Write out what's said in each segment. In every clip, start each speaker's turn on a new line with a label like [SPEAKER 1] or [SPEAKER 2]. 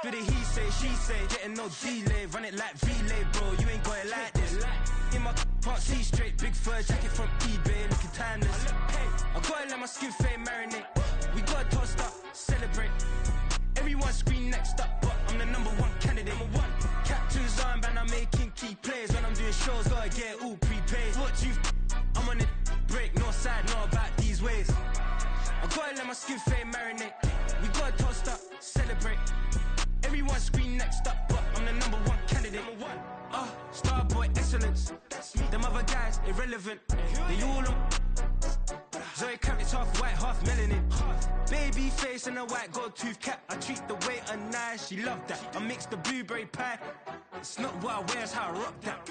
[SPEAKER 1] Bit of he say, she say, getting no delay. Run it like relay, bro, you ain't got it like this. In my can't see straight, big fur jacket from eBay, looking timeless. I gotta let my skin fade marinate. We gotta toast up, celebrate. Everyone scream next up, but I'm the #1 candidate. Captain's armband, I'm making key plays. When I'm doing shows, gotta get all prepaid. What you I'm on it, break, no side, no about these ways. I gotta let my skin fade marinate. We gotta toast up, celebrate. Everyone scream next up, but I'm the #1 candidate. Starboy excellence. Them other guys irrelevant. They all on. Zoe Kravitz half white, half melanin. Baby face and a white gold tooth cap. I treat the waiter nice, she love that. I mix the blueberry pie. It's not what I wear, it's how I rock that.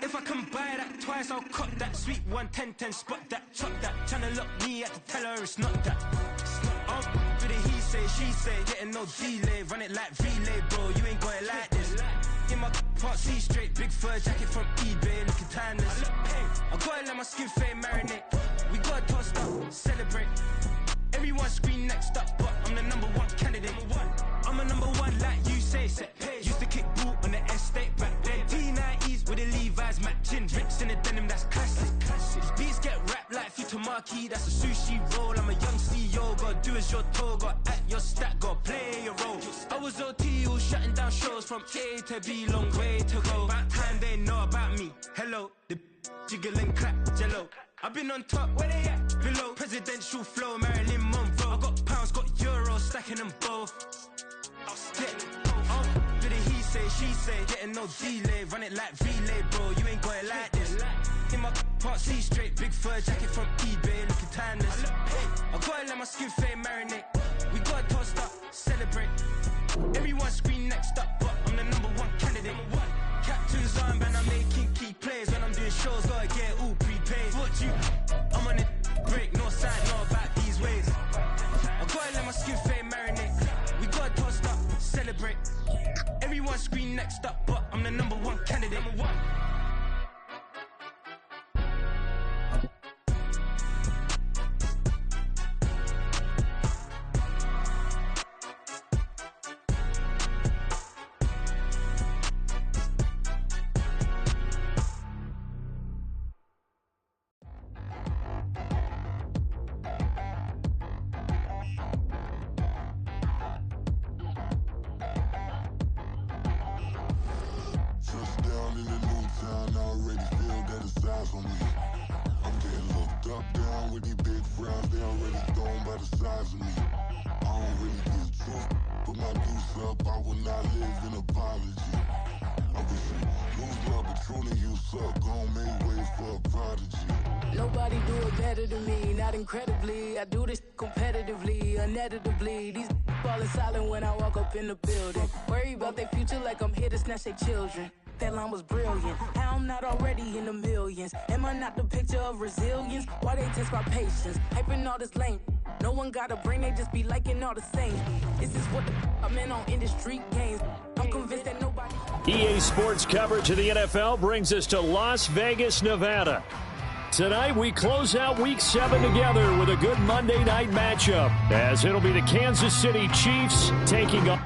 [SPEAKER 1] If I can buy that twice, I'll cop that. Sweet 110, spot that, chop that. Tryna lock me, I had to tell her it's not that. Bit of he say, she say, getting no delay. Run it like relay, bro, you ain't got it like this. In my can't see straight, big fur jacket from eBay, looking timeless. I gotta let my skin fade marinate. We gotta toast up, celebrate. Everyone scream next up, but I'm the #1 candidate. I'm a #1 like you say, set pace. Used to kick boot on the estate back then. T90s with the Levi's matching. Rips in the denim, that's classic. Beats get wrapped like Futamaki, that's a sushi roll. I'm a young CEO, gotta do as you're told. Gotta act your stat, gotta play your role. I was OT, all shutting down shows from A to B, long way to go. About time they know about me. Hello, the jiggle and clap, jello. I've been on top, where they at? Below. Presidential flow, Marilyn Monroe. I got pounds, got euros, stacking them both. Bit of he say, she say, getting no delay. Run it like relay, bro, you ain't got it like this. In my can't see straight, big fur jacket from eBay, looking timeless. I gotta let my skin fade marinate. We gotta toast up, celebrate. Everyone scream next up, but I'm the #1 candidate. Captain's armband, I'm making key plays. When I'm doing shows, gotta get all prepaid. What you I'm on it, break, no side, no about these ways. I gotta let my skin fade marinate. We gotta toast up, celebrate. Everyone scream next up, but I'm the #1 candidate.
[SPEAKER 2] Nobody do it better than me, not incredibly. I do this competitively, uneditably. These falling silent when I walk up in the building. Worry about their future like I'm here to snatch their children. That line was brilliant. How I'm not already in the millions? Am I not the picture of resilience? Why they test my patience? Hyping all this lame. No one got a brain, they just be liking all the same. This is what the I'm in on industry games. I'm convinced that nobody.
[SPEAKER 3] EA Sports coverage of the NFL brings us to Las Vegas, Nevada. Tonight, we close out Week 7 together with a good Monday night matchup, as it'll be the Kansas City Chiefs taking on.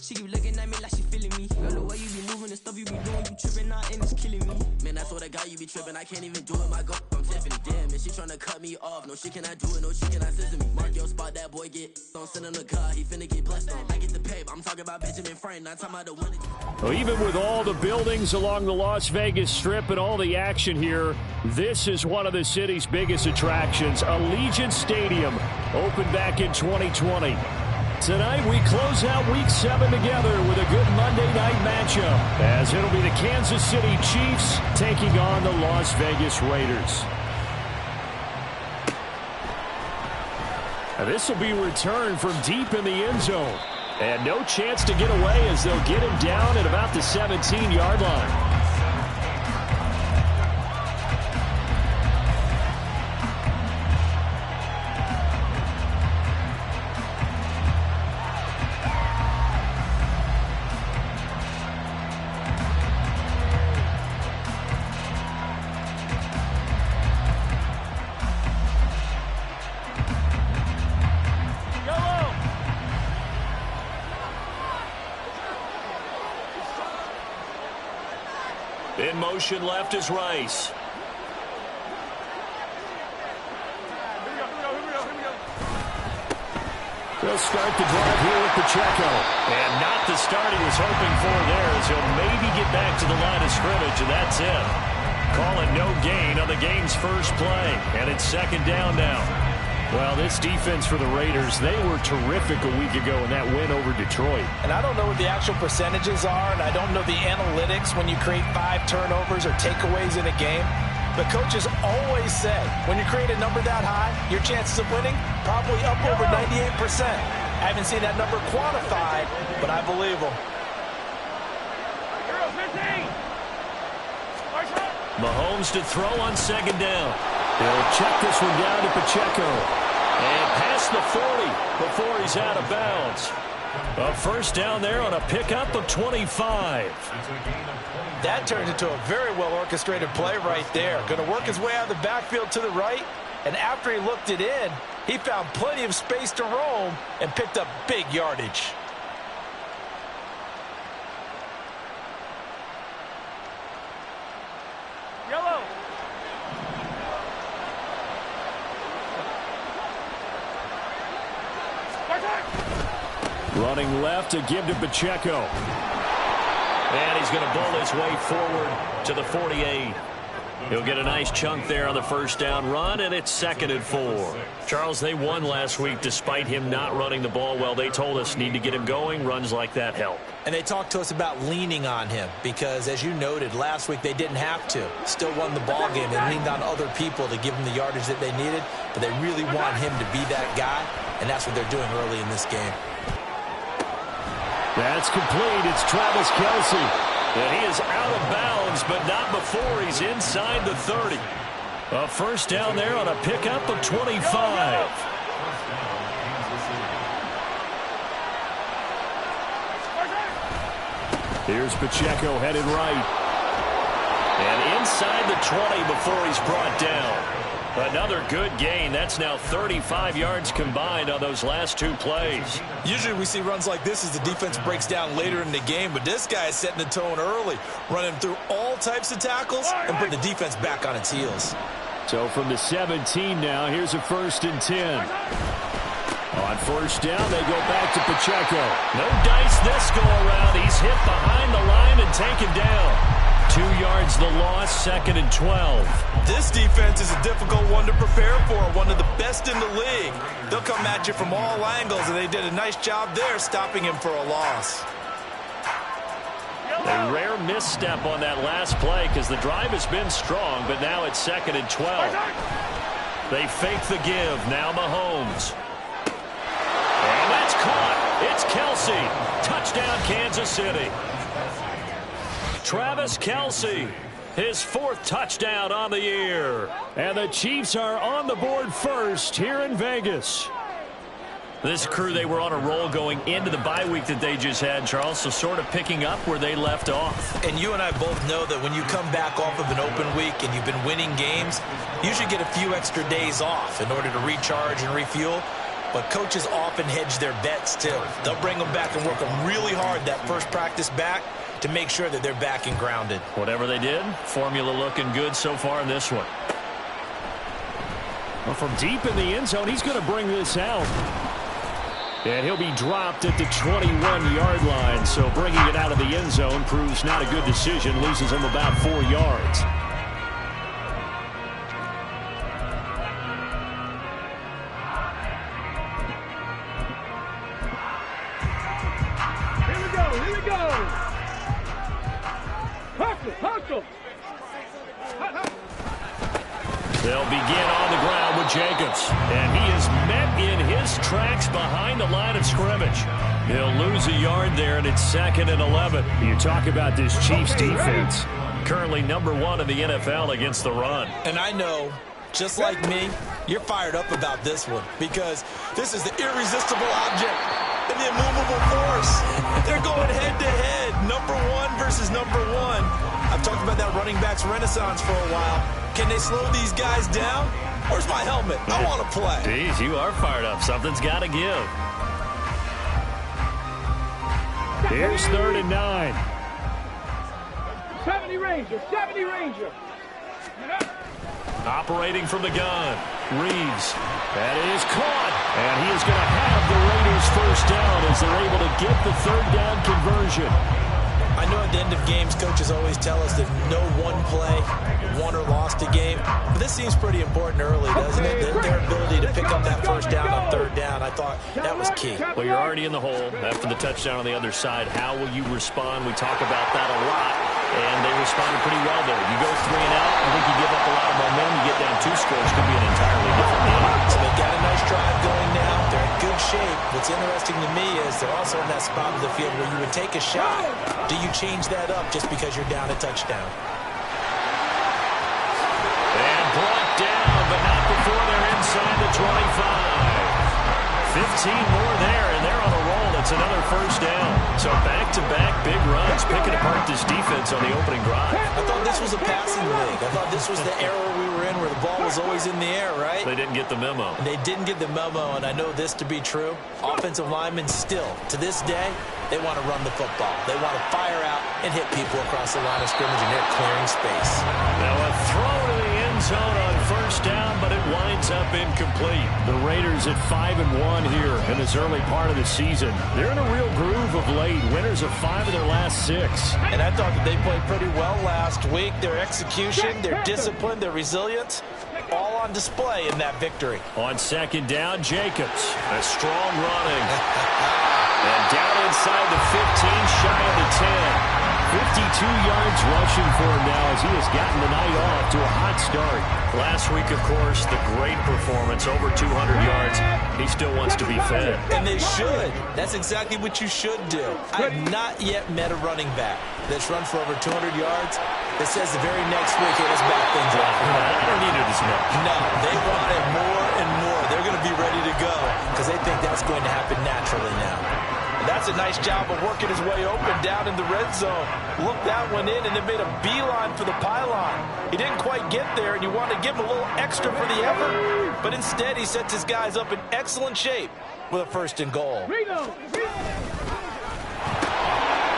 [SPEAKER 1] She keep looking at me like she feeling me. Girl, the way you be moving and stuff you be doing, you tripping out and it's killing me. Man, that's what I got, you be tripping. I can't even do it, my girl, I'm Tiffany. Damn, and she tryna cut me off. No, she cannot do it, no, she cannot listen to me. Mark your spot, that boy get on, send him the car, he finna get blessed on. I get the pay, I'm talking about Benjamin Franklin, not talking about the one.
[SPEAKER 3] Well, even with all the buildings along the Las Vegas Strip and all the action here, this is one of the city's biggest attractions. Allegiant Stadium opened back in 2020. Tonight, we close out Week 7 together with a good Monday night matchup, as it'll be the Kansas City Chiefs taking on the Las Vegas Raiders. Now, this will be returned from deep in the end zone, and no chance to get away as they'll get him down at about the 17-yard line. In motion left is Rice. They'll start the drive here with Pacheco. And not the start he was hoping for there, as he'll maybe get back to the line of scrimmage, and that's it. Call it no gain on the game's first play. And it's second down now. Well, this defense for the Raiders, they were terrific a week ago in that win over Detroit.
[SPEAKER 4] And I don't know what the actual percentages are, and I don't know the analytics when you create 5 turnovers or takeaways in a game. But coaches always say, when you create a number that high, your chances of winning probably up over 98%. I haven't seen that number quantified, but I believe them.
[SPEAKER 3] Mahomes to throw on second down. He'll check this one down to Pacheco. And past the 40 before he's out of bounds. A first down there on a pickup of 25.
[SPEAKER 4] That turns into a very well-orchestrated play right there. Going to work his way out of the backfield to the right. And after he looked it in, he found plenty of space to roam and picked up big yardage.
[SPEAKER 1] Yellow.
[SPEAKER 3] Running left to give to Pacheco. And he's going to bowl his way forward to the 48. He'll get a nice chunk there on the first down run, and it's 2nd and 4. Charles, they won last week despite him not running the ball well. They told us need to get him going. Runs like that help.
[SPEAKER 4] And they talked to us about leaning on him because, as you noted, last week they didn't have to. Still won the ball game. They leaned on other people to give them the yardage that they needed, but they really want him to be that guy, and that's what they're doing early in this game.
[SPEAKER 3] That's complete. It's Travis Kelce. And he is out of bounds, but not before he's inside the 30. A first down there on a pickup of 25. Here's Pacheco headed right. And inside the 20 before he's brought down. Another good gain. That's now 35 yards combined on those last 2 plays.
[SPEAKER 4] Usually we see runs like this as the defense breaks down later in the game, but this guy is setting the tone early, running through all types of tackles and putting the defense back on its heels.
[SPEAKER 3] So from the 17 now, here's a 1st and 10. On first down, they go back to Pacheco. No dice this go around. He's hit behind the line and taken down. 2 yards the loss, 2nd and 12.
[SPEAKER 4] This defense is a difficult one to prepare for, one of the best in the league. They'll come at you from all angles, and they did a nice job there stopping him for a loss.
[SPEAKER 3] A rare misstep on that last play because the drive has been strong, but now it's 2nd and 12. They fake the give. Now Mahomes. And that's caught. It's Kelce. Touchdown, Kansas City. Travis Kelce, his 4th touchdown on the year. And the Chiefs are on the board first here in Vegas. This crew, they were on a roll going into the bye week that they just had, Charles, so sort of picking up where they left off.
[SPEAKER 4] And you and I both know that when you come back off of an open week and you've been winning games, you should get a few extra days off in order to recharge and refuel. But coaches often hedge their bets, too. They'll bring them back and work them really hard that first practice back to make sure that they're back and grounded.
[SPEAKER 3] Whatever they did, formula looking good so far in this one. Well, from deep in the end zone, he's going to bring this out. And he'll be dropped at the 21-yard line. So bringing it out of the end zone proves not a good decision. Loses him about 4 yards.
[SPEAKER 1] Here we go. Hustle.
[SPEAKER 3] They'll begin on the ground with Jacobs. And he is met in his tracks behind the line of scrimmage. He'll lose a yard there, and it's 2nd and 11. You talk about this Chiefs defense. Currently #1 in the NFL against the run.
[SPEAKER 4] And I know, just like me, you're fired up about this one because this is the irresistible object and the immovable force. They're going head-to-head, #1 versus #1. I've talked about that running backs renaissance for a while. Can they slow these guys down? Where's my helmet? I want to play.
[SPEAKER 3] Jeez, you are fired up. Something's got to give. Here's 3rd and 9.
[SPEAKER 5] 70 Ranger.
[SPEAKER 3] Operating from the gun. Reeves. That is caught. And he is going to have the Raiders first down as they're able to get the third down conversion.
[SPEAKER 4] I know at the end of games, coaches always tell us that no one play won or lost a game. But this seems pretty important early, doesn't it? Their ability to pick up that first down on third down, I thought that was key.
[SPEAKER 3] Well, you're already in the hole after the touchdown on the other side. How will you respond? We talk about that a lot, and they responded pretty well there. You go 3 and out, I think you give up a lot of momentum. You get down 2 scores, could be an entirely different game.
[SPEAKER 4] So they got a nice drive going now. They're in good shape. What's interesting to me is they're also in that spot of the field where you would take a shot. Do you change that up just because you're down a touchdown?
[SPEAKER 3] And brought down, but not before they're inside the 25. 15 more there, and they're on a roll. It's another first down. So back-to-back big runs, picking apart this defense on the opening drive.
[SPEAKER 4] I thought this was a passing league. I thought this was the era we were in where the ball was always in the air, right?
[SPEAKER 3] They didn't get the memo.
[SPEAKER 4] They didn't get the memo, and I know this to be true. Offensive linemen still, to this day, they want to run the football. They want to fire out and hit people across the line of scrimmage, and they're clearing space.
[SPEAKER 3] Now a throw to the end zone on first down, but it winds up incomplete. The Raiders at 5-1 here in this early part of the season. They're in a real groove of late. Winners of 5 of their last 6.
[SPEAKER 4] And I thought that they played pretty well last week. Their execution, their discipline, their resilience, all on display in that victory.
[SPEAKER 3] On second down, Jacobs. A strong running. And down inside the 15, shy of the 10. 52 yards rushing for him now as he has gotten the night off to a hot start. Last week, of course, the great performance, over 200 yards. He still wants to be fed.
[SPEAKER 4] And they should. That's exactly what you should do. I have not yet met a running back that's run for over 200 yards that says the very next week, hey, let's back things up.
[SPEAKER 3] I don't need it as much.
[SPEAKER 4] No, they want it more and more. They're going to be ready to go because they think that's going to happen naturally now. That's a nice job of working his way open down in the red zone. Looked that one in and then made a beeline for the pylon. He didn't quite get there, and you want to give him a little extra for the effort. But instead, he sets his guys up in excellent shape with a 1st and goal.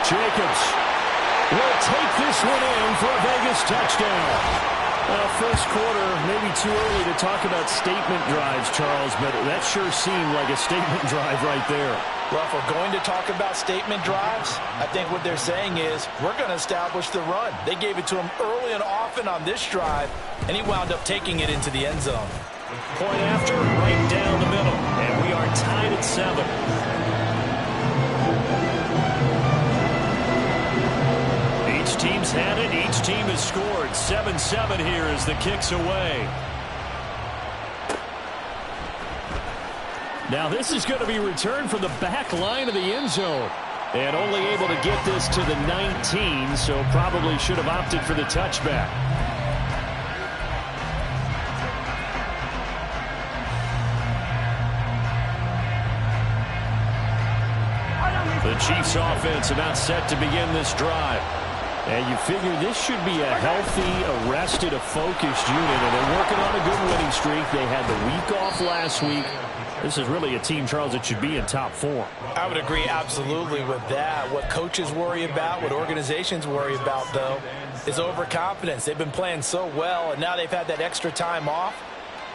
[SPEAKER 3] Jacobs will take this one in for a Vegas touchdown. First quarter, maybe too early to talk about statement drives, Charles, but that sure seemed like a statement drive right there.
[SPEAKER 4] Well, if we're going to talk about statement drives, I think what they're saying is we're going to establish the run. They gave it to him early and often on this drive, and he wound up taking it into the end zone.
[SPEAKER 3] Point after, right down the middle, and we are tied at 7. Each team's had it. Each team has scored. 7-7 here as the kick's away. Now this is going to be returned from the back line of the end zone. And only able to get this to the 19, so probably should have opted for the touchback. The Chiefs offense about set to begin this drive. And you figure this should be a healthy, arrested, a focused unit. And they're working on a good winning streak. They had the week off last week. This is really a team, Charles, that should be in top form.
[SPEAKER 4] I would agree absolutely with that. What coaches worry about, what organizations worry about, though, is overconfidence. They've been playing so well, and now they've had that extra time off.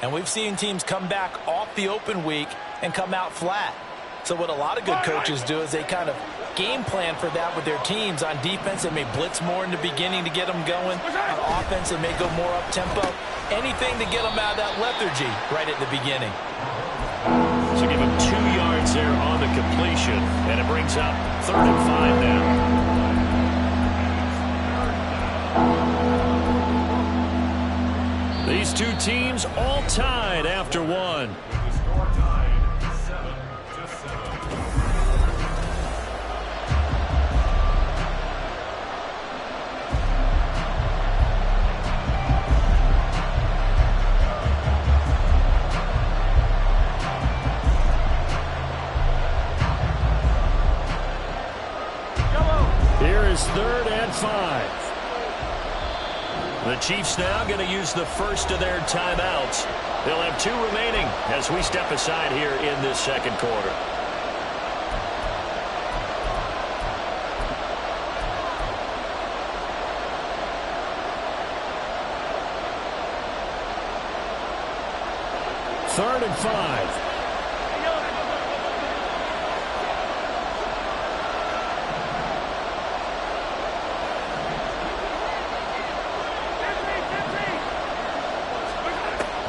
[SPEAKER 4] And we've seen teams come back off the open week and come out flat. So what a lot of good coaches do is they kind of game plan for that with their teams. On defense, they may blitz more in the beginning to get them going. On offense, they may go more up-tempo. Anything to get them out of that lethargy right at the beginning.
[SPEAKER 3] So give him 2 yards there on the completion, and it brings up 3rd and 5 now. These two teams all tied after 1. Here is 3rd and 5. The Chiefs now going to use the first of their timeouts. They'll have 2 remaining as we step aside here in this second quarter. 3rd and 5.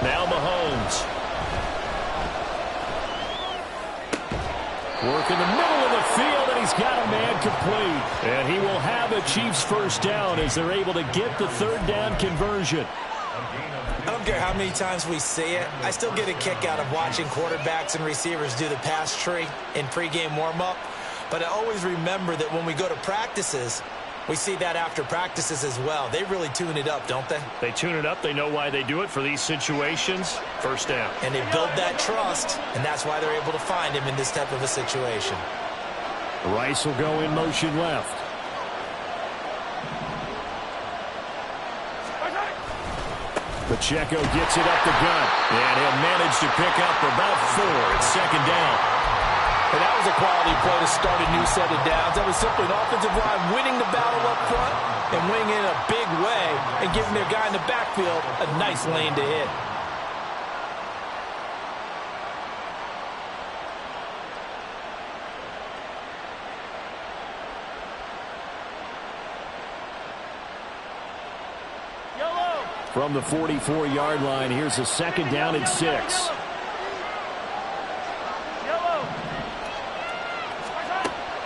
[SPEAKER 3] Now Mahomes. Work in the middle of the field, and he's got a man complete. And he will have a Chiefs first down as they're able to get the 3rd down conversion.
[SPEAKER 4] I don't care how many times we see it. I still get a kick out of watching quarterbacks and receivers do the pass tree in pregame warm-up. But I always remember that when we go to practices, we see that after practices as well. They really tune it up, don't they?
[SPEAKER 3] They tune it up. They know why they do it for these situations. First down.
[SPEAKER 4] And they build that trust, and that's why they're able to find him in this type of a situation.
[SPEAKER 3] Rice will go in motion left. Pacheco gets it up the gut, and he'll manage to pick up about 4. It's 2nd down.
[SPEAKER 4] And that was a quality play to start a new set of downs. That was simply an offensive line winning the battle up front and winning in a big way and giving their guy in the backfield a nice lane to hit.
[SPEAKER 3] From the 44-yard line, here's a 2nd down and 6.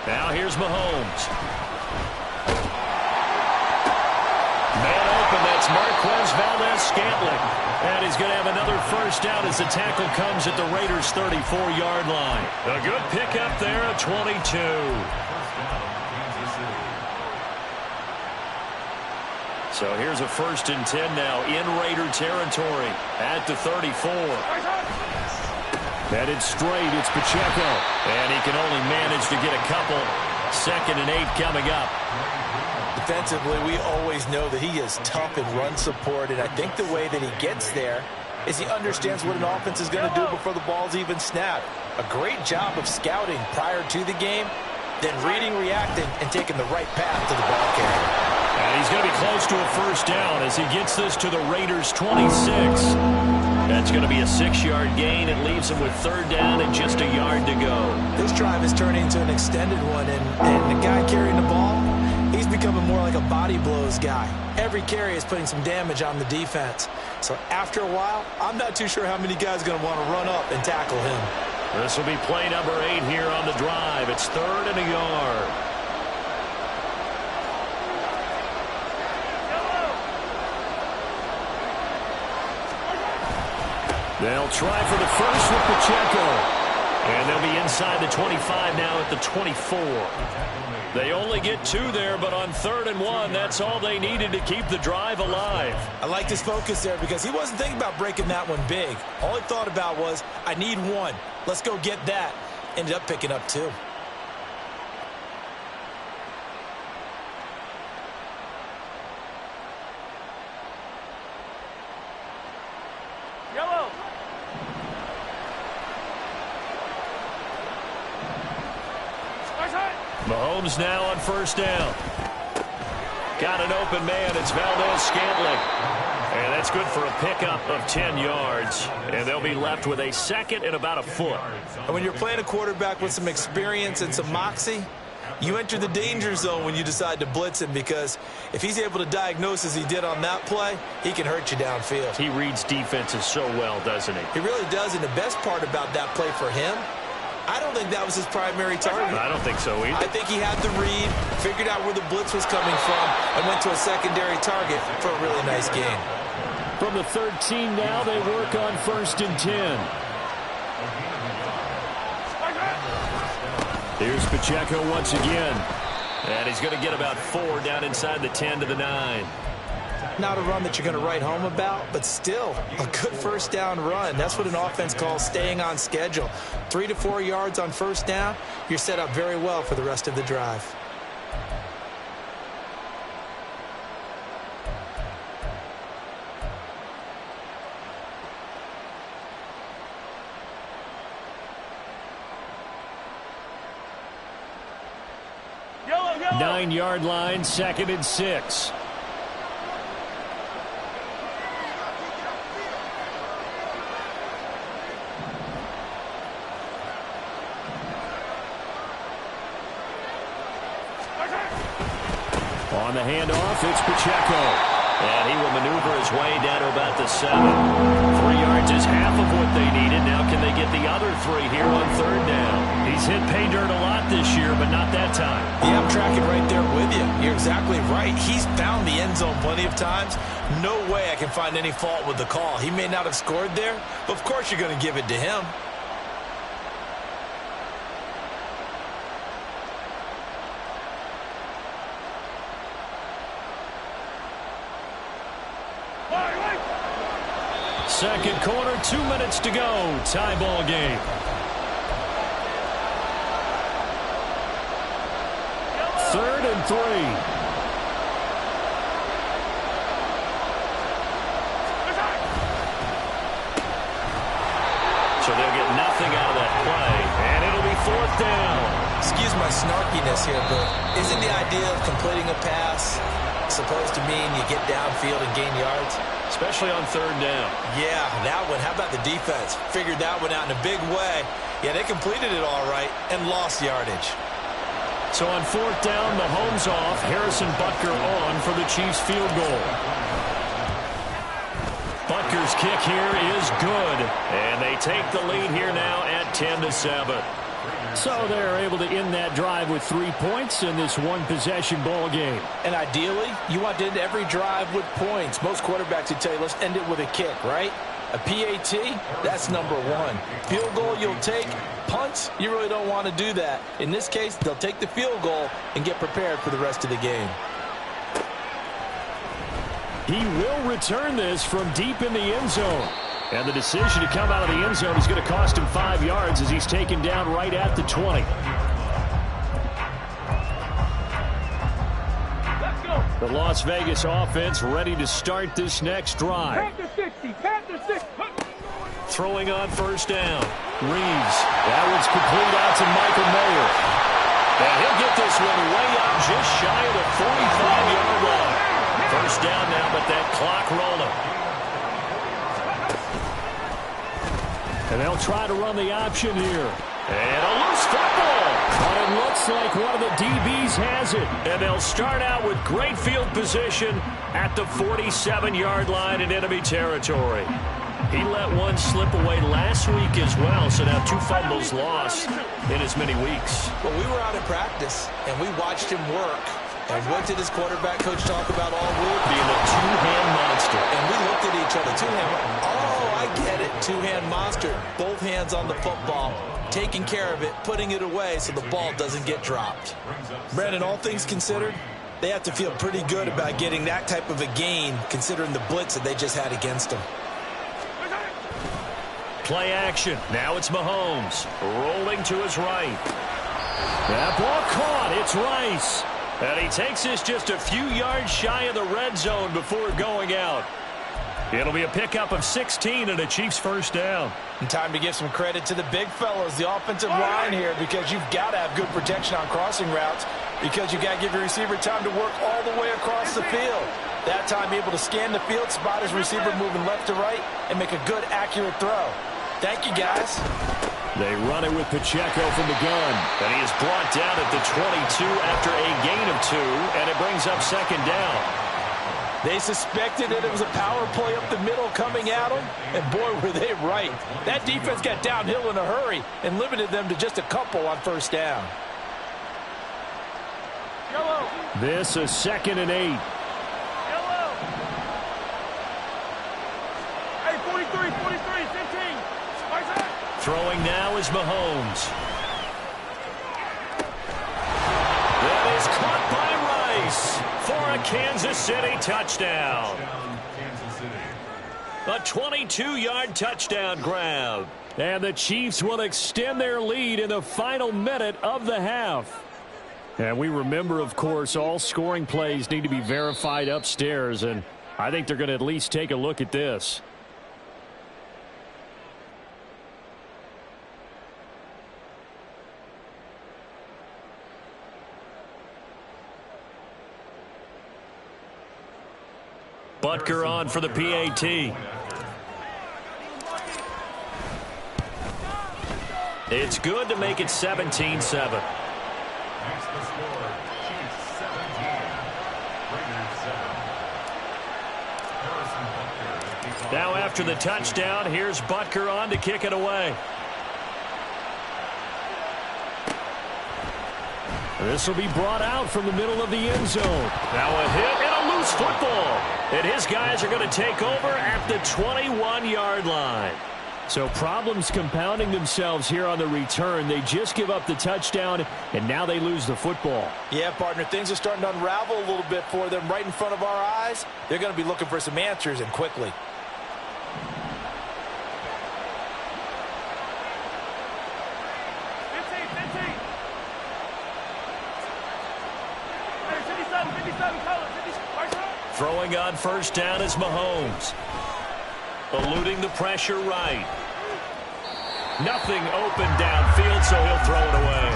[SPEAKER 3] Now here's Mahomes. Man open, that's Marquez Valdes-Scantling. And he's going to have another first down as the tackle comes at the Raiders' 34-yard line. A good pickup there at 22. So here's a 1st and 10 now in Raider territory at the 34. Headed straight, it's Pacheco. And he can only manage to get a couple. 2nd and 8 coming up.
[SPEAKER 4] Defensively, we always know that he is tough in run support, and I think the way that he gets there is he understands what an offense is going to do before the ball's even snapped. A great job of scouting prior to the game, then reading, reacting, and taking the right path to the ball carrier.
[SPEAKER 3] And he's going to be close to a first down as he gets this to the Raiders' 26. That's going to be a 6-yard gain. It leaves him with 3rd down and just a yard to go.
[SPEAKER 4] This drive is turning into an extended one, and the guy carrying the ball, he's becoming more like a body blows guy. Every carry is putting some damage on the defense. So after a while, I'm not too sure how many guys are going to want to run up and tackle him.
[SPEAKER 3] This will be play number 8 here on the drive. It's 3rd and a yard. They'll try for the first with Pacheco. And they'll be inside the 25 now at the 24. They only get 2 there, but on 3rd and 1, that's all they needed to keep the drive alive.
[SPEAKER 4] I liked his focus there because he wasn't thinking about breaking that one big. All he thought about was, I need 1. Let's go get that. Ended up picking up 2.
[SPEAKER 3] Mahomes now on first down. Got an open man. It's Valdes-Scantling. And that's good for a pickup of 10 yards. And they'll be left with a 2nd and about a foot.
[SPEAKER 4] And when you're playing a quarterback with some experience and some moxie, you enter the danger zone when you decide to blitz him, because if he's able to diagnose as he did on that play, he can hurt you downfield.
[SPEAKER 3] He reads defenses so well, doesn't he?
[SPEAKER 4] He really does, and the best part about that play for him, I don't think that was his primary target.
[SPEAKER 3] I don't think so either.
[SPEAKER 4] I think he had the read, figured out where the blitz was coming from, and went to a secondary target for a really nice gain.
[SPEAKER 3] From the 13 now, they work on 1st and 10. Here's Pacheco once again. And he's going to get about 4 down inside the 10 to the 9.
[SPEAKER 4] Not a run that you're going to write home about, but still a good first down run. That's what an offense calls staying on schedule. 3 to 4 yards on first down, you're set up very well for the rest of the drive.
[SPEAKER 5] Yellow.
[SPEAKER 3] 9-yard line, 2nd and 6. On the handoff, it's Pacheco. And he will maneuver his way down to about the 7. 3 yards is half of what they needed. Now can they get the other 3 here on 3rd down? He's hit pay dirt a lot this year, but not that time.
[SPEAKER 4] Yeah, I'm tracking right there with you. You're exactly right. He's found the end zone plenty of times. No way I can find any fault with the call. He may not have scored there, but of course you're going to give it to him.
[SPEAKER 3] Second quarter, 2 minutes to go. Tie ball game. Third and 3. So they'll get nothing out of that play, and it'll be 4th down.
[SPEAKER 4] Excuse my snarkiness here, but isn't the idea of completing a pass supposed to mean you get downfield and gain yards?
[SPEAKER 3] Especially on 3rd down.
[SPEAKER 4] Yeah, that one. How about the defense? Figured that one out in a big way. Yeah, they completed it all right and lost yardage.
[SPEAKER 3] So on 4th down, Mahomes off. Harrison Butker on for the Chiefs field goal. Butker's kick here is good. And they take the lead here now at 10-7. So they're able to end that drive with 3 points in this one-possession ball game.
[SPEAKER 4] And ideally, you want to end every drive with points. Most quarterbacks would tell you, let's end it with a kick, right? A PAT, that's number 1. Field goal you'll take. Punts, you really don't want to do that. In this case, they'll take the field goal and get prepared for the rest of the game.
[SPEAKER 3] He will return this from deep in the end zone. And the decision to come out of the end zone is going to cost him 5 yards as he's taken down right at the 20.
[SPEAKER 5] Let's go.
[SPEAKER 3] The Las Vegas offense ready to start this next drive.
[SPEAKER 5] Panther 60. Panther 60.
[SPEAKER 3] Throwing on 1st down. Reeves. That one's complete out to Michael Mayer. And he'll get this one way out just shy of the 45-yard line. 1st down now, but that clock rolling. And they'll try to run the option here. And a loose football. But it looks like one of the DBs has it. And they'll start out with great field position at the 47-yard line in enemy territory. He let one slip away last week as well, so now 2 fumbles lost in as many weeks.
[SPEAKER 4] Well, we were out at practice, and we watched him work. And what did his quarterback coach talk about all week?
[SPEAKER 3] Being a two-hand monster.
[SPEAKER 4] And we looked at each other. Two-hand. Oh, I get it. Two-hand monster. Both hands on the football, taking care of it, putting it away so the ball doesn't get dropped. Brandon, all things considered, they have to feel pretty good about getting that type of a gain, considering the blitz that they just had against them.
[SPEAKER 3] Play action. Now it's Mahomes. Rolling to his right. That ball caught. It's Rice. And he takes this just a few yards shy of the red zone before going out. It'll be a pickup of 16 and a Chiefs 1st down.
[SPEAKER 4] And time to give some credit to the big fellows, the offensive line here, because you've got to have good protection on crossing routes, because you've got to give your receiver time to work all the way across the field. That time able to scan the field, spot his receiver moving left to right, and make a good, accurate throw. Thank you, guys.
[SPEAKER 3] They run it with Pacheco from the gun. And he is brought down at the 22 after a gain of 2, and it brings up 2nd down.
[SPEAKER 4] They suspected that it was a power play up the middle coming at them, and boy, were they right. That defense got downhill in a hurry and limited them to just a couple on 1st down.
[SPEAKER 5] Yellow.
[SPEAKER 3] This is 2nd and 8.
[SPEAKER 5] Yellow. Hey, 43, 43, 15.
[SPEAKER 3] Throwing now is Mahomes. That is caught by Rice for a Kansas City touchdown. A 22-yard touchdown grab. And the Chiefs will extend their lead in the final minute of the half. And we remember, of course, all scoring plays need to be verified upstairs, and I think they're going to at least take a look at this. Butker on for the PAT. It's good to make it 17-7. Now after the touchdown, here's Butker on to kick it away. This will be brought out from the middle of the end zone. Now a hit and a loose football. And his guys are going to take over at the 21-yard line. So problems compounding themselves here on the return. They just give up the touchdown, and now they lose the football.
[SPEAKER 4] Yeah, partner, things are starting to unravel a little bit for them right in front of our eyes. They're going to be looking for some answers, and quickly.
[SPEAKER 3] Throwing on first down is Mahomes. Eluding the pressure right. Nothing open downfield, so he'll throw it away.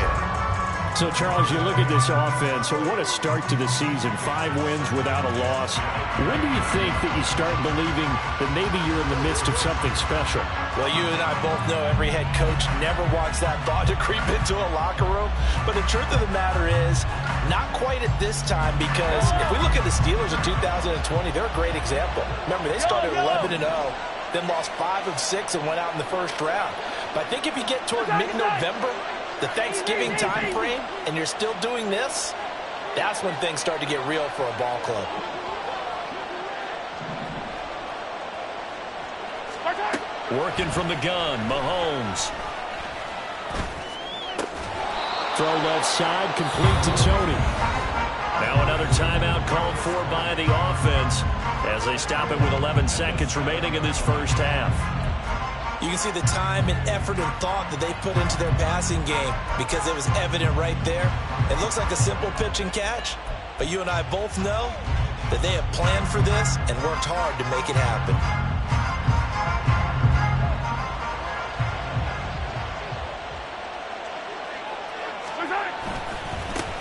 [SPEAKER 3] So, Charles, you look at this offense, so what a start to the season. 5 wins without a loss. When do you think that you start believing that maybe you're in the midst of something special?
[SPEAKER 4] Well, you and I both know every head coach never wants that thought to creep into a locker room. But the truth of the matter is, not quite at this time, because if we look at the Steelers in 2020, they're a great example. Remember, they started 11-0, then lost 5 of 6 and went out in the first round. But I think if you get toward mid-November, the Thanksgiving time frame, and you're still doing this, that's when things start to get real for a ball club.
[SPEAKER 3] Working from the gun, Mahomes. Throw left side, complete to Tony. Now another timeout called for by the offense as they stop it with 11 seconds remaining in this first half.
[SPEAKER 4] You can see the time and effort and thought that they put into their passing game because it was evident right there. It looks like a simple pitch and catch, but you and I both know that they have planned for this and worked hard to make it happen.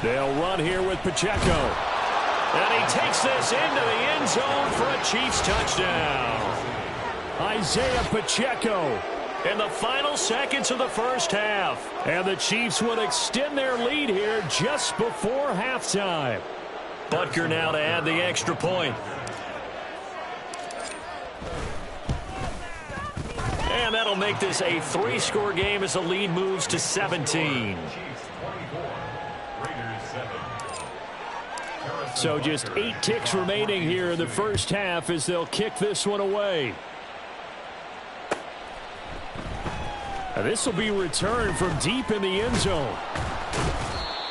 [SPEAKER 3] They'll run here with Pacheco. And he takes this into the end zone for a Chiefs touchdown. Isaiah Pacheco in the final seconds of the first half. And the Chiefs would extend their lead here just before halftime. Butker now to add the extra point. And that'll make this a 3-score game as the lead moves to 17. So just 8 ticks remaining here in the first half as they'll kick this one away. And this will be returned from deep in the end zone.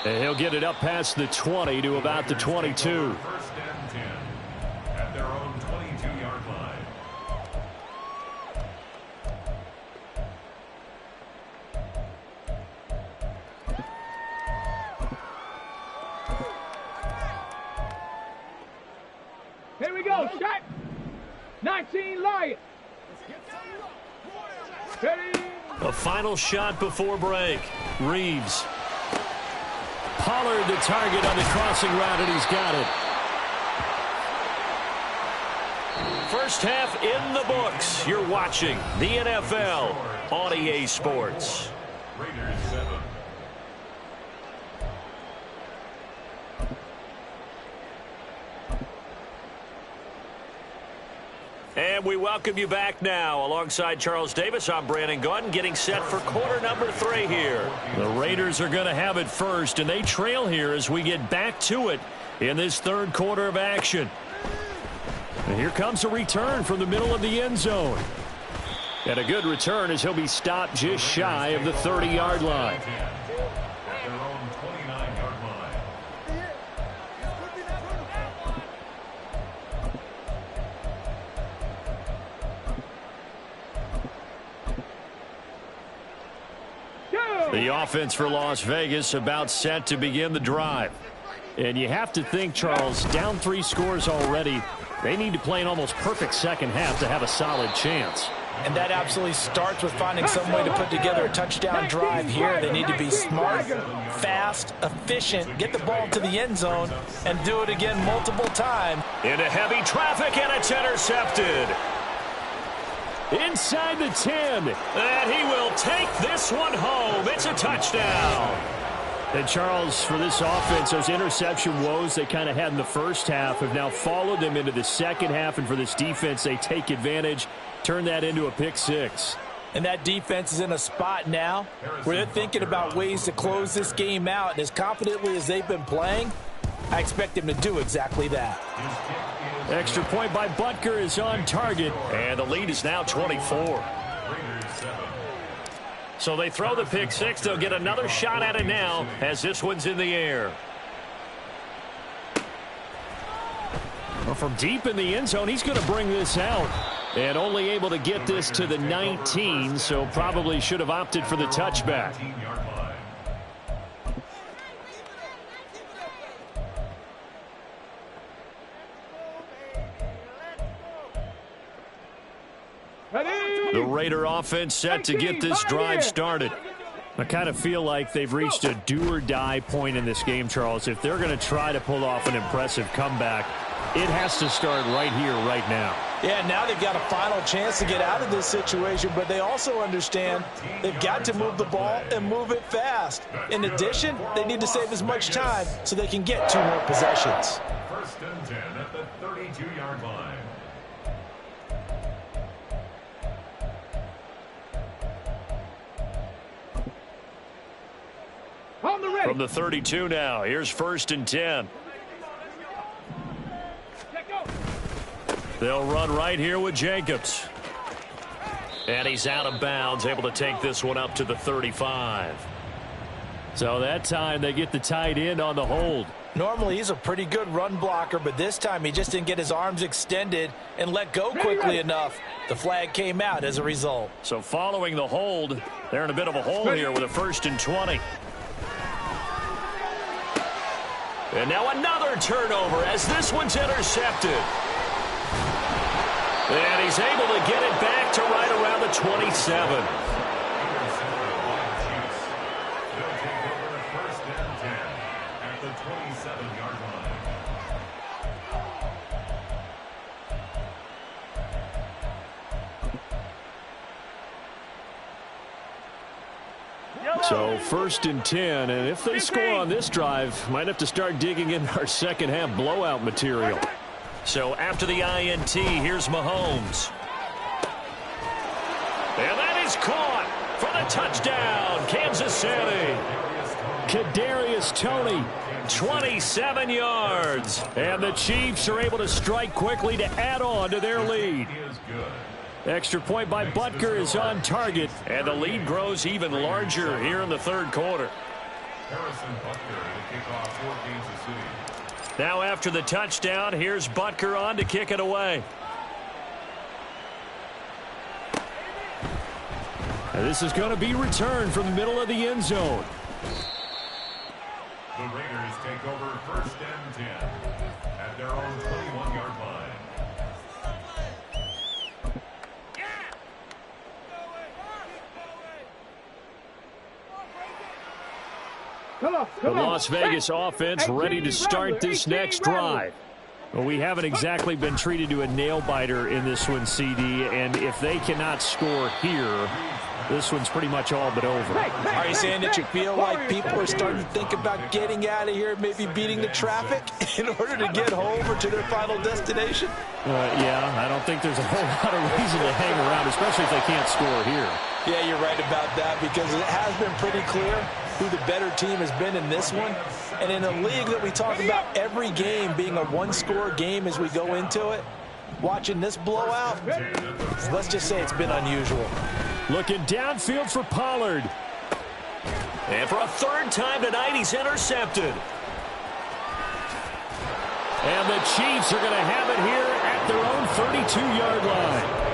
[SPEAKER 3] And he'll get it up past the 20 to about the 22.
[SPEAKER 6] First and 10 at their own 22-yard line.
[SPEAKER 5] Here we go, shot. 19 Lions. Ready.
[SPEAKER 3] A final shot before break. Reeves. Pollard the target on the crossing route, and he's got it. First half in the books. You're watching the NFL on EA Sports.
[SPEAKER 6] Raiders 7.
[SPEAKER 3] And we welcome you back now. Alongside Charles Davis, I'm Brandon Gaudin, getting set for quarter number 3 here. The Raiders are going to have it first, and they trail here as we get back to it in this third quarter of action. And here comes a return from the middle of the end zone. And a good return as he'll be stopped just shy of the 30-yard line.
[SPEAKER 6] At their own 29-yard line.
[SPEAKER 3] The offense for Las Vegas about set to begin the drive. And you have to think, Charles, down 3 scores already. They need to play an almost perfect second half to have a solid chance.
[SPEAKER 4] And that absolutely starts with finding some way to put together a touchdown drive here. They need to be smart, fast, efficient, get the ball to the end zone, and do it again multiple times.
[SPEAKER 3] Into heavy traffic, and it's intercepted. Inside the 10. And he will take this one home. It's a touchdown. And Charles, for this offense, those interception woes they kind of had in the first half have now followed them into the second half. And for this defense, they take advantage, turn that into a pick six.
[SPEAKER 4] And that defense is in a spot now where they're thinking about ways to close this game out. And as confidently as they've been playing, I expect them to do exactly that.
[SPEAKER 3] Extra point by Butker is on target. And the lead is now 24. So they throw the pick six. They'll get another shot at it now as this one's in the air. Well, from deep in the end zone, he's going to bring this out. And only able to get this to the 19, so probably should have opted for the touchback. The Raider offense set to get this drive started. I kind of feel like they've reached a do-or-die point in this game, Charles. If they're going to try to pull off an impressive comeback, it has to start right here, right now.
[SPEAKER 4] Yeah, now they've got a final chance to get out of this situation, but they also understand they've got to move the ball and move it fast. In addition, they need to save as much time so they can get 2 more possessions.
[SPEAKER 6] First and 10 at the 32-yard line.
[SPEAKER 3] From the 32 now, here's first and 10. They'll run right here with Jacobs. And he's out of bounds, able to take this one up to the 35. So that time they get the tight end on the hold.
[SPEAKER 4] Normally he's a pretty good run blocker, but this time he just didn't get his arms extended and let go quickly enough. The flag came out as a result.
[SPEAKER 3] So following the hold, they're in a bit of a hole here with a first and 20. And now another turnover as this one's intercepted. And he's able to get it back to right around the 27. So first and 10, and if they score on this drive, might have to start digging in our second half blowout material. So after the INT, here's Mahomes. And that is caught for the touchdown, Kansas City. Kadarius Toney, 27 yards. And the Chiefs are able to strike quickly to add on to their lead. Extra point by Butker is on target, and the lead grows even larger here in the third quarter. Now after the touchdown, here's Butker on to kick it away. And this is going to be returned from the middle of the end zone.
[SPEAKER 6] The Raiders take over first and 10 at their own 21-yard line.
[SPEAKER 3] The Las Vegas offense ready to start this next drive. Well, we haven't exactly been treated to a nail-biter in this one, CD, and if they cannot score here, this one's pretty much all but over.
[SPEAKER 4] Are you saying that you feel like people are starting to think about getting out of here, maybe beating the traffic in order to get home or to their final destination?
[SPEAKER 3] Yeah, I don't think there's a whole lot of reason to hang around, especially if they can't score here.
[SPEAKER 4] Yeah, you're right about that, because it has been pretty clear who the better team has been in this one. And in a league that we talk about every game being a one-score game as we go into it, watching this blowout, let's just say it's been unusual.
[SPEAKER 3] Looking downfield for Pollard. And for a third time tonight, he's intercepted. And the Chiefs are going to have it here at their own 32-yard line.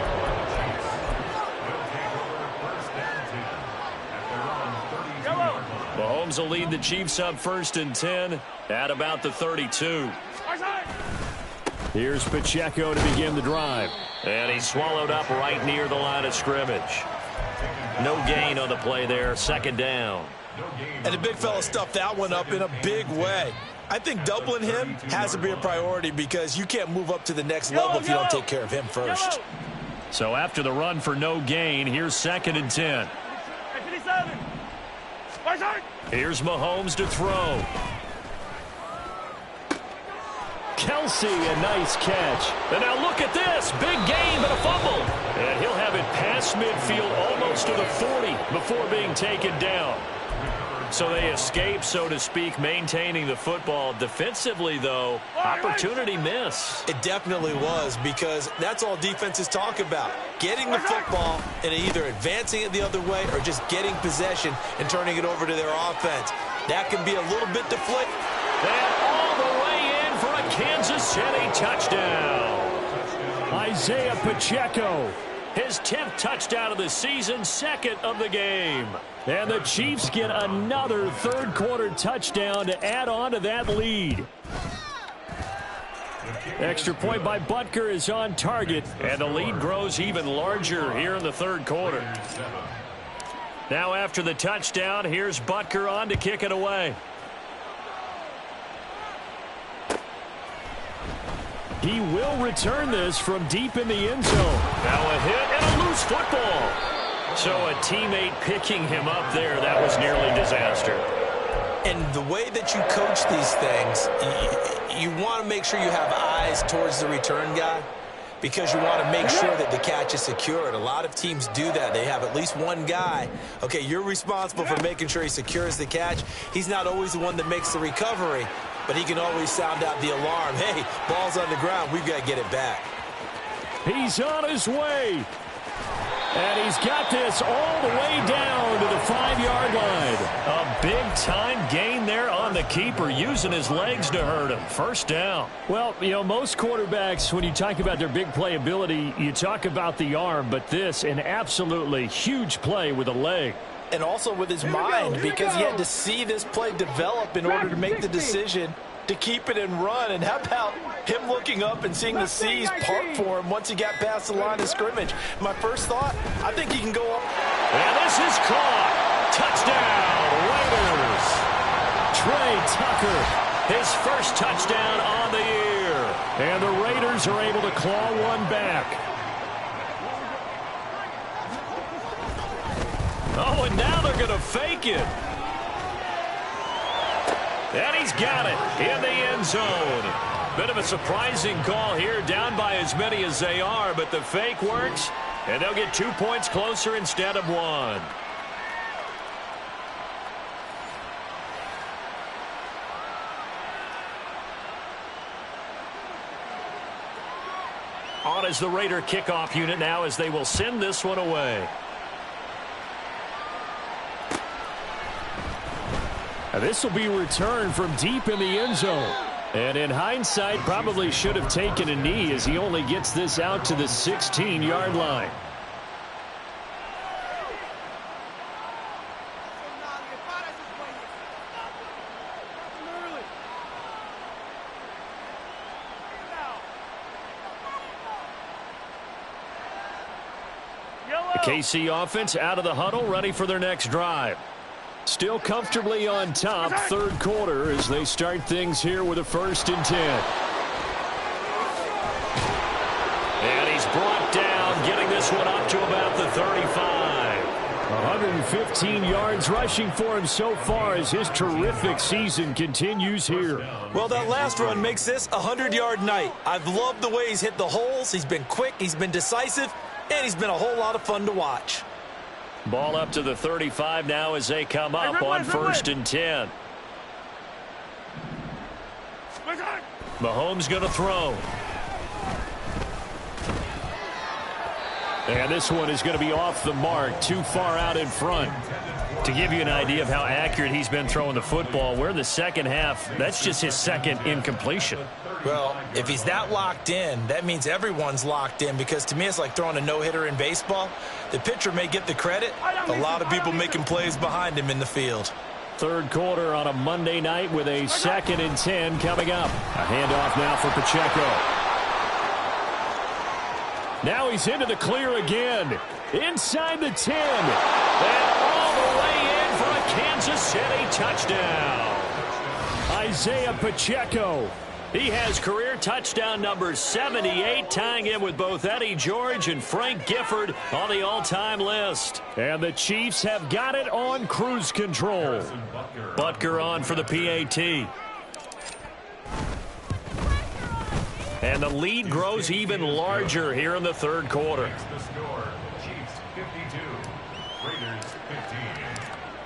[SPEAKER 3] Mahomes will lead the Chiefs up first and 10 at about the 32. Here's Pacheco to begin the drive. And he's swallowed up right near the line of scrimmage. No gain on the play there, second down.
[SPEAKER 4] And the big fella stuffed that one up in a big way. I think doubling him has to be a priority, because you can't move up to the next level if you don't take care of him first.
[SPEAKER 3] So after the run for no gain, here's second and 10. Here's Mahomes to throw. Kelsey, a nice catch. And now look at this. Big game and a fumble. And he'll have it past midfield almost to the 40 before being taken down. So they escape, so to speak, maintaining the football. Defensively, though, opportunity miss.
[SPEAKER 4] It definitely was, because that's all defenses talk about. Getting the football and either advancing it the other way or just getting possession and turning it over to their offense. That can be a little bit deflating.
[SPEAKER 3] And all the way in for a Kansas City touchdown. Isaiah Pacheco, his 10th touchdown of the season, 2nd of the game. And the Chiefs get another third-quarter touchdown to add on to that lead. Extra point by Butker is on target, and the lead grows even larger here in the third quarter. Now after the touchdown, here's Butker on to kick it away. He will return this from deep in the end zone. Now a hit and a loose football. So a teammate picking him up there, that was nearly disaster.
[SPEAKER 4] And the way that you coach these things, you want to make sure you have eyes towards the return guy, because you want to make sure that the catch is secured. A lot of teams do that. They have at least one guy. Okay, you're responsible for making sure he secures the catch. He's not always the one that makes the recovery, but he can always sound out the alarm. Hey, ball's on the ground. We've got to get it back.
[SPEAKER 3] He's on his way. And he's got this all the way down to the 5-yard line. A big-time gain there on the keeper, using his legs to hurt him. First down. Well, you know, most quarterbacks, when you talk about their big playability, you talk about the arm, but this, an absolutely huge play with a leg.
[SPEAKER 7] And also with his mind, because he had to see this play develop in order to make the decision to keep it and run. And how about him looking up and seeing the seas part for him once he got past the line of scrimmage? My first thought, I think he can go up.
[SPEAKER 3] And this is caught. Touchdown, Raiders. Trey Tucker, his first touchdown on the year. And the Raiders are able to claw one back. Oh, and now they're going to fake it. And he's got it in the end zone. Bit of a surprising call here, down by as many as they are, but the fake works, and they'll get 2 points closer instead of 1. On is the Raider kickoff unit now, as they will send this one away. This will be returned from deep in the end zone. And in hindsight, probably should have taken a knee, as he only gets this out to the 16-yard line. The KC offense out of the huddle, ready for their next drive. Still comfortably on top, third quarter, as they start things here with a 1st and 10. And he's brought down, getting this one up to about the 35. 115 yards rushing for him so far as his terrific season continues here.
[SPEAKER 4] Well, that last run makes this a 100-yard night. I've loved the way he's hit the holes. He's been quick, he's been decisive, and he's been a whole lot of fun to watch.
[SPEAKER 3] Ball up to the 35 now as they come up on 1st and 10. Mahomes going to throw. And this one is going to be off the mark, too far out in front. To give you an idea of how accurate he's been throwing the football, we're in the second half. That's just his second incompletion.
[SPEAKER 4] Well, if he's that locked in, that means everyone's locked in, because to me it's like throwing a no-hitter in baseball. The pitcher may get the credit, a lot of people making plays behind him in the field.
[SPEAKER 3] Third quarter on a Monday night with a 2nd and 10 coming up. A handoff now for Pacheco. Now he's into the clear again. Inside the 10. And all the way in for a Kansas City touchdown. Isaiah Pacheco, He has career touchdown number 78, tying him with both Eddie George and Frank Gifford on the all-time list. And the Chiefs have got it on cruise control. Butker on for the PAT. And the lead grows even larger here in the third quarter.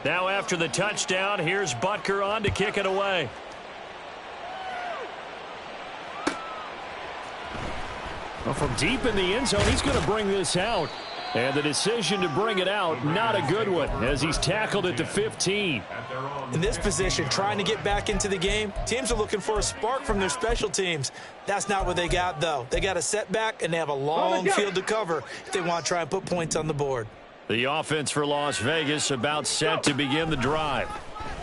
[SPEAKER 3] Now after the touchdown, here's Butker on to kick it away. Well, from deep in the end zone, he's going to bring this out. And the decision to bring it out, not a good one, as he's tackled at the 15.
[SPEAKER 7] In this position, trying to get back into the game, teams are looking for a spark from their special teams. That's not what they got, though. They got a setback, and they have a long field to cover if they want to try and put points on the board.
[SPEAKER 3] The offense for Las Vegas about set to begin the drive.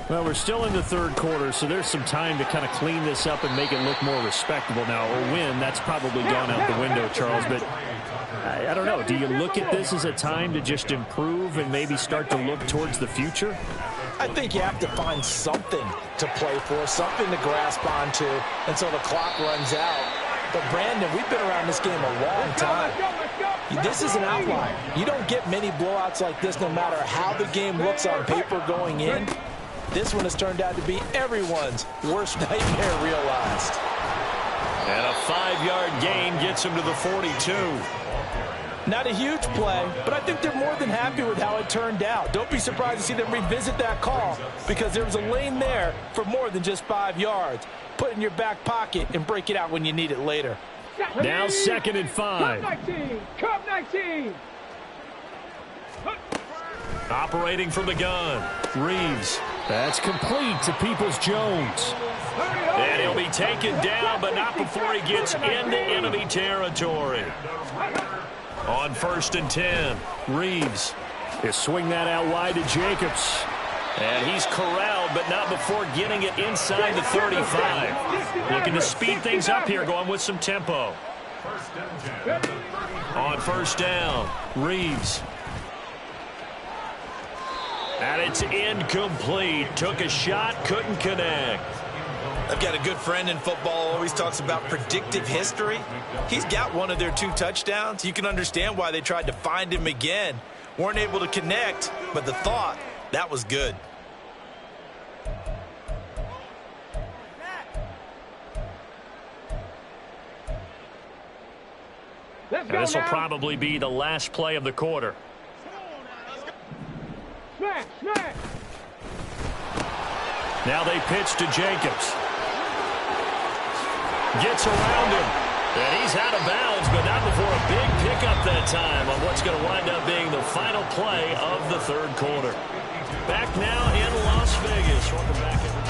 [SPEAKER 3] Well, we're still in the third quarter, so there's some time to kind of clean this up and make it look more respectable. Now, a win, that's probably gone out the window, Charles, but I don't know. Do you look at this as a time to just improve and maybe start to look towards the future?
[SPEAKER 7] I think you have to find something to play for, something to grasp onto until the clock runs out. But, Brandon, we've been around this game a long time. This is an outlier. You don't get many blowouts like this no matter how the game looks on paper going in. This one has turned out to be everyone's worst nightmare realized.
[SPEAKER 3] And a 5-yard gain gets him to the 42.
[SPEAKER 7] Not a huge play, but I think they're more than happy with how it turned out. Don't be surprised to see them revisit that call because there was a lane there for more than just 5 yards. Put it in your back pocket and break it out when you need it later.
[SPEAKER 3] Now 2nd and 5.
[SPEAKER 5] Cup 19.
[SPEAKER 3] Operating from the gun, Reeves. That's complete to Peoples-Jones. And he'll be taken down, but not before he gets into enemy territory. On 1st and 10, Reeves. He'll swing that out wide to Jacobs. And he's corralled, but not before getting it inside the 35. Looking to speed things up here, going with some tempo. On 1st down, Reeves. And it's incomplete. Took a shot, couldn't connect.
[SPEAKER 4] I've got a good friend in football, always talks about predictive history. He's got one of their 2 touchdowns. You can understand why they tried to find him again. Weren't able to connect, but the thought, that was good.
[SPEAKER 3] This will probably be the last play of the quarter.
[SPEAKER 5] Smash.
[SPEAKER 3] Now they pitch to Jacobs. Gets around him. And he's out of bounds, but not before a big pickup that time on what's going to wind up being the final play of the third quarter. Back now in Las Vegas. Welcome back, everybody.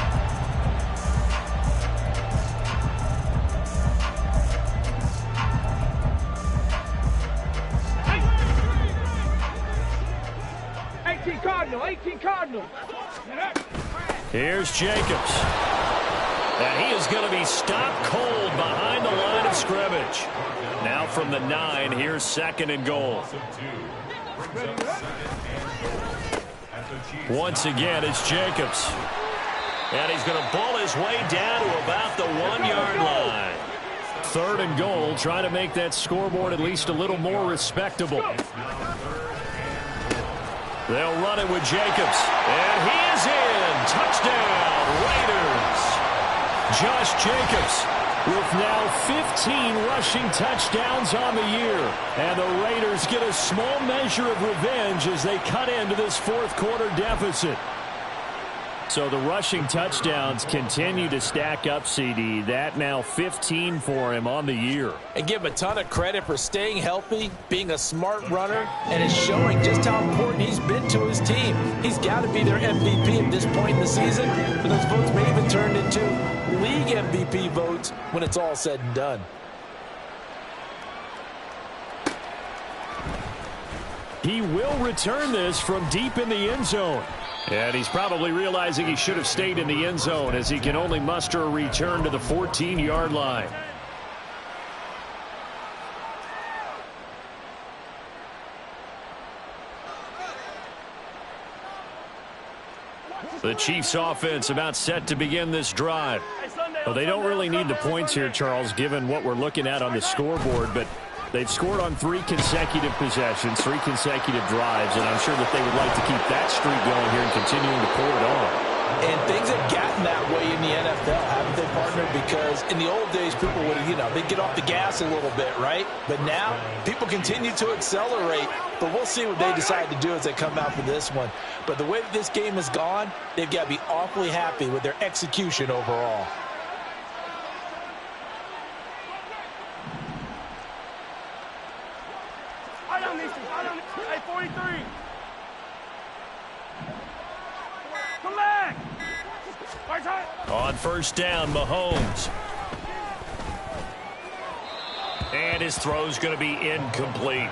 [SPEAKER 5] Cardinal.
[SPEAKER 3] Here's Jacobs. And he is going to be stopped cold behind the line of scrimmage. Now from the 9, here's 2nd and goal. Once again, it's Jacobs. And he's going to bull his way down to about the 1-yard line. 3rd and goal, trying to make that scoreboard at least a little more respectable. They'll run it with Jacobs. And he is in. Touchdown, Raiders. Josh Jacobs with now 15 rushing touchdowns on the year. And the Raiders get a small measure of revenge as they cut into this 4th quarter deficit. So the rushing touchdowns continue to stack up, CD. That now 15 for him on the year.
[SPEAKER 7] And give him a ton of credit for staying healthy, being a smart runner, and it's showing just how important he's been to his team. He's got to be their MVP at this point in the season, but those votes may even turn into league MVP votes when it's all said and done.
[SPEAKER 3] He will return this from deep in the end zone. And he's probably realizing he should have stayed in the end zone as he can only muster a return to the 14-yard line. The Chiefs offense about set to begin this drive. Well, they don't really need the points here, Charles, given what we're looking at on the scoreboard, but they've scored on 3 consecutive possessions, 3 consecutive drives, and I'm sure that they would like to keep that streak going here and continuing to pull it on.
[SPEAKER 7] And things have gotten that way in the NFL, haven't they, partner? Because in the old days, people would, they'd get off the gas a little bit, right? But now, people continue to accelerate. But we'll see what they decide to do as they come out for this one. But the way that this game has gone, they've got to be awfully happy with their execution overall.
[SPEAKER 5] Hey, 43.
[SPEAKER 3] On first down, Mahomes. And his throw's going to be incomplete.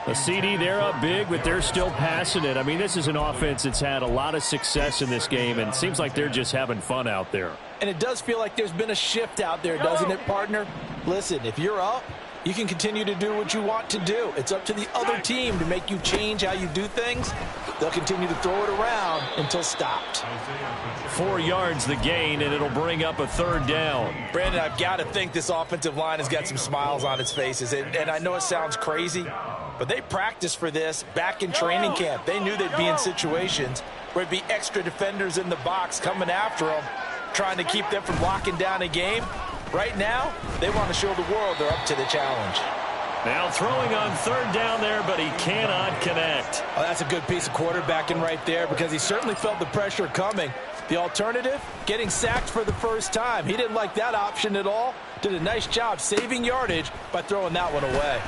[SPEAKER 3] A CD, they're up big, but they're still passing it. I mean, this is an offense that's had a lot of success in this game, and it seems like they're just having fun out there.
[SPEAKER 7] And it does feel like there's been a shift out there, doesn't it, partner? Listen, if you're up, you can continue to do what you want to do. It's up to the other team to make you change how you do things. They'll continue to throw it around until stopped.
[SPEAKER 3] 4 yards the gain, and it'll bring up a third down.
[SPEAKER 7] Brandon, I've got to think this offensive line has got some smiles on its faces. And I know it sounds crazy, but they practiced for this back in training camp. They knew they'd be in situations where it'd be extra defenders in the box coming after them, trying to keep them from locking down a game. Right now, they want to show the world they're up to the challenge.
[SPEAKER 3] Now throwing on third down there, but he cannot connect.
[SPEAKER 7] Oh, that's a good piece of quarterbacking right there because he certainly felt the pressure coming. The alternative, getting sacked for the first time. He didn't like that option at all. Did a nice job saving yardage by throwing that one away.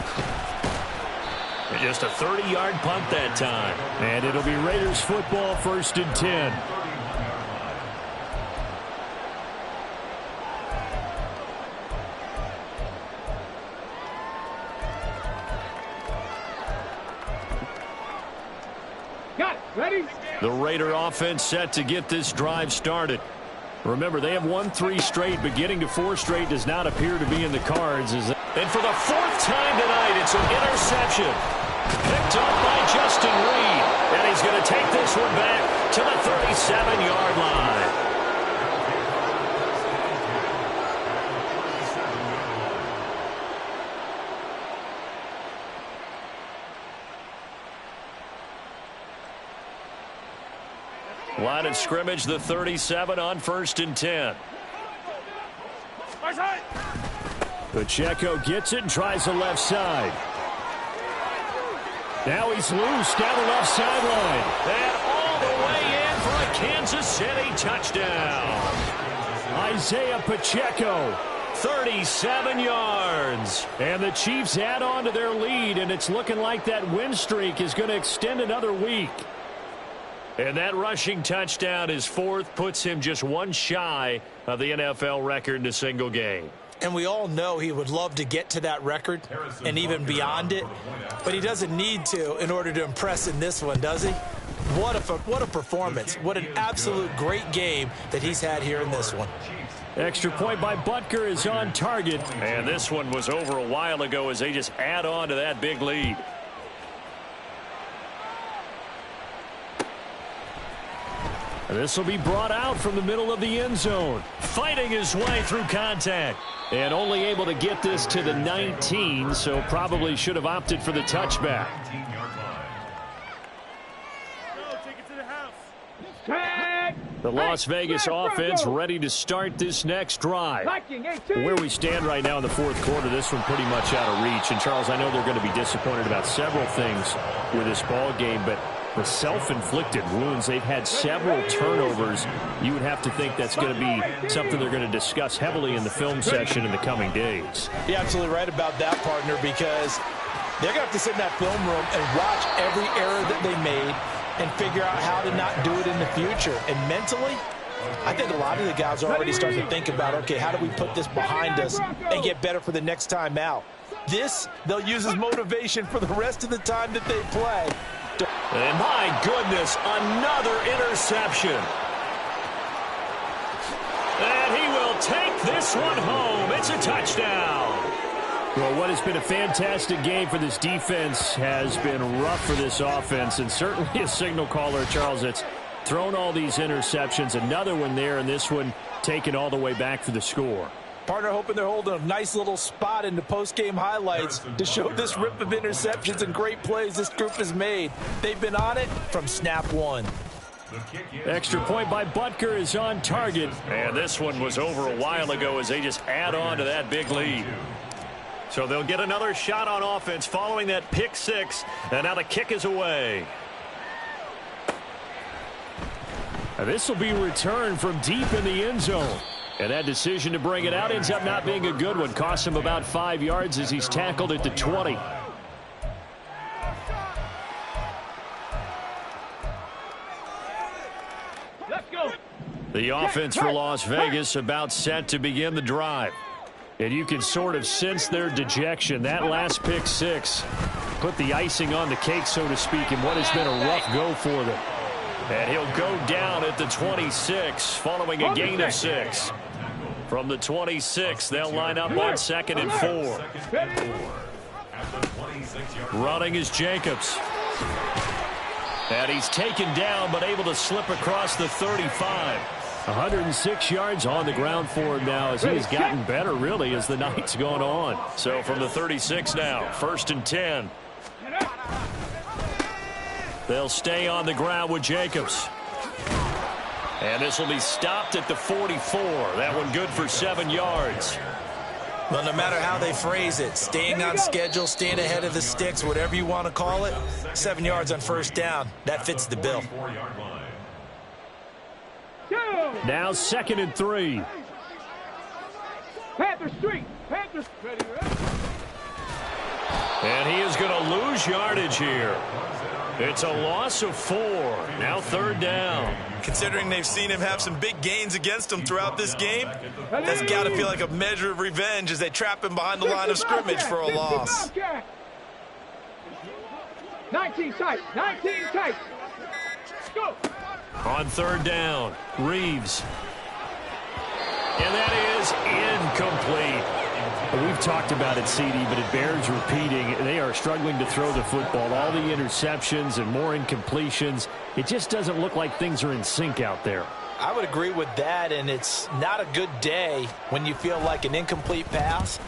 [SPEAKER 3] And just a 30-yard punt that time. And it'll be Raiders football, 1st and 10.
[SPEAKER 5] Ready?
[SPEAKER 3] The Raider offense set to get this drive started. Remember, they have won 3 straight, but getting to 4 straight does not appear to be in the cards. And for the 4th time tonight, it's an interception. Picked up by Justin Reed. And he's going to take this one back to the 37-yard line. Line of scrimmage, the 37 on 1st and 10. Pacheco gets it and tries the left side. Now he's loose down the left sideline. And all the way in for a Kansas City touchdown. Isaiah Pacheco, 37 yards. And the Chiefs add on to their lead, and it's looking like that win streak is going to extend another week. And that rushing touchdown, his 4th, puts him just 1 shy of the NFL record in a single game.
[SPEAKER 7] And we all know he would love to get to that record and even beyond it, but he doesn't need to in order to impress in this one, does he? What a performance. What an absolute great game that he's had here in this one.
[SPEAKER 3] Extra point by Butker is on target. And this one was over a while ago as they just add on to that big lead. This will be brought out from the middle of the end zone. Fighting his way through contact. And only able to get this to the 19, so probably should have opted for the touchback. The Las Vegas offense ready to start this next drive. Where we stand right now in the 4th quarter, this one pretty much out of reach. And, Charles, I know they're going to be disappointed about several things with this ball game, but the self-inflicted wounds, they've had several turnovers. You would have to think that's going to be something they're going to discuss heavily in the film session in the coming days.
[SPEAKER 7] You're absolutely right about that, partner, because they're going to have to sit in that film room and watch every error that they made and figure out how to not do it in the future. And mentally, I think a lot of the guys are already starting to think about, okay, how do we put this behind us and get better for the next time out? This, they'll use as motivation for the rest of the time that they play.
[SPEAKER 3] And my goodness, another interception. And he will take this one home. It's a touchdown. Well, what has been a fantastic game for this defense has been rough for this offense, and certainly a signal caller, Charles, that's thrown all these interceptions. Another one there, and this one taken all the way back for the score.
[SPEAKER 7] Partner hoping they're holding a nice little spot in the post-game highlights to show this rip of interceptions and great plays this group has made. They've been on it from snap one.
[SPEAKER 3] Extra point by Butker is on target. And this one was over a while ago as they just add on to that big lead. So they'll get another shot on offense following that pick six. And now the kick is away. This will be returned from deep in the end zone. And that decision to bring it out ends up not being a good one. Costs him about 5 yards as he's tackled at the 20.
[SPEAKER 5] Let's go.
[SPEAKER 3] The offense for Las Vegas about set to begin the drive. And you can sort of sense their dejection. That last pick six put the icing on the cake, so to speak, in what has been a rough go for them. And he'll go down at the 26 following a gain of 6. From the 26, they'll line up on 2nd and 4. Running is Jacobs. And he's taken down but able to slip across the 35. 106 yards on the ground for him now as he's gotten better really as the night's gone on. So from the 36 now, 1st and 10. They'll stay on the ground with Jacobs. And this will be stopped at the 44. That one good for 7 yards.
[SPEAKER 7] Well, no matter how they phrase it, staying on schedule, staying ahead of the sticks, whatever you want to call it, 7 yards on 1st down, that fits the bill.
[SPEAKER 3] Now 2nd and 3.
[SPEAKER 5] Panther Street. Panther Street.
[SPEAKER 3] And he is going to lose yardage here. It's a loss of 4. Now 3rd down.
[SPEAKER 4] Considering they've seen him have some big gains against them throughout this game, that's got to feel like a measure of revenge as they trap him behind the line of scrimmage for a loss.
[SPEAKER 5] 19 tight. 19 tight. Go.
[SPEAKER 3] On 3rd down, Reeves. And that is incomplete. We've talked about it, CD, but it bears repeating. They are struggling to throw the football. All the interceptions and more incompletions. It just doesn't look like things are in sync out there.
[SPEAKER 7] I would agree with that, and it's not a good day when you feel like an incomplete pass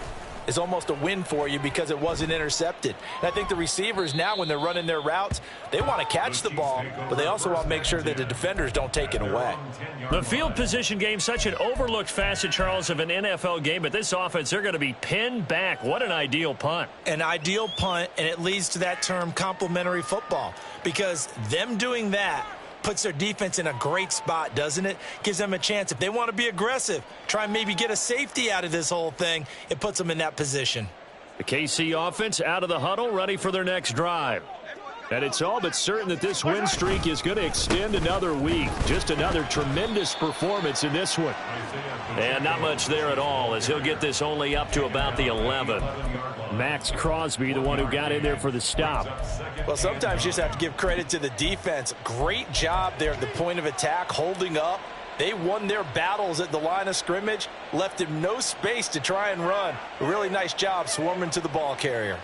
[SPEAKER 7] is almost a win for you because it wasn't intercepted. And I think the receivers now, when they're running their routes, they want to catch the ball, but they also want to make sure that the defenders don't take it away.
[SPEAKER 3] The field position game, such an overlooked facet, Charles, of an NFL game, but this offense, they're going to be pinned back. What an ideal punt.
[SPEAKER 7] An ideal punt, and it leads to that term complementary football, because them doing that puts their defense in a great spot, doesn't it? Gives them a chance. If they want to be aggressive, try and maybe get a safety out of this whole thing, it puts them in that position.
[SPEAKER 3] The KC offense out of the huddle, ready for their next drive. And it's all but certain that this win streak is going to extend another week. Just another tremendous performance in this one. And not much there at all, as he'll get this only up to about the 11. Max Crosby, the one who got in there for the stop.
[SPEAKER 7] Well, sometimes you just have to give credit to the defense. Great job there at the point of attack, holding up. They won their battles at the line of scrimmage, left him no space to try and run. A really nice job swarming to the ball carrier.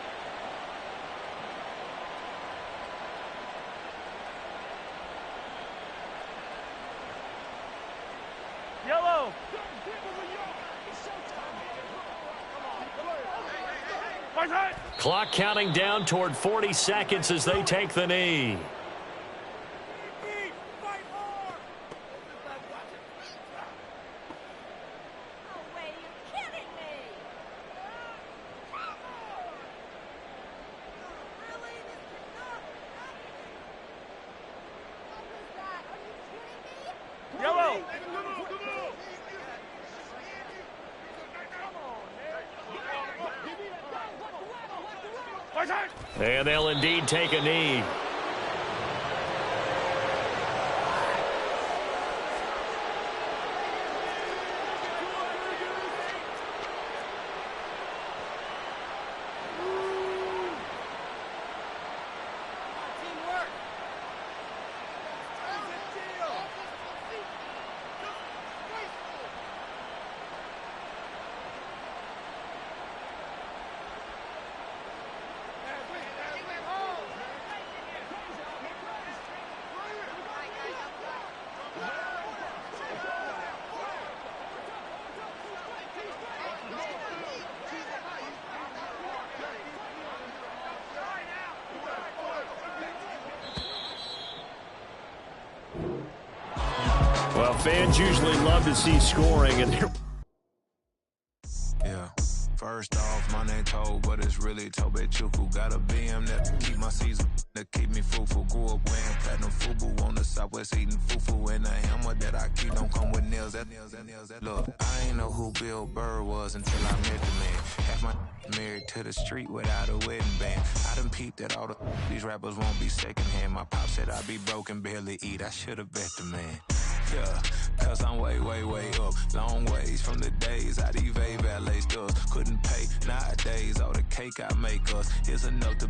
[SPEAKER 5] Yellow.
[SPEAKER 3] Clock counting down toward 40 seconds as they take the knee.
[SPEAKER 5] Yellow.
[SPEAKER 3] And they'll indeed take a knee. fans usually love to see scoring, and
[SPEAKER 8] yeah. First off, my name Toad, but it's really Tobe Chuku. Got a BM that keep my season, that keep me fruitful. Grew up wearing platinum FUBU on the Southwest eating fufu. And the hammer that I keep don't come with nails. Look, I ain't know who Bill Burr was until I met the man. Half my married to the street without a wedding band. I done peeped that all these rappers won't be secondhand. My pop said I'd be broke and barely eat. I should've bet the man. Yeah, cause I'm way, way, way up. Long ways from the days I these valet stores couldn't pay. Nowadays, all the cake I make us is enough to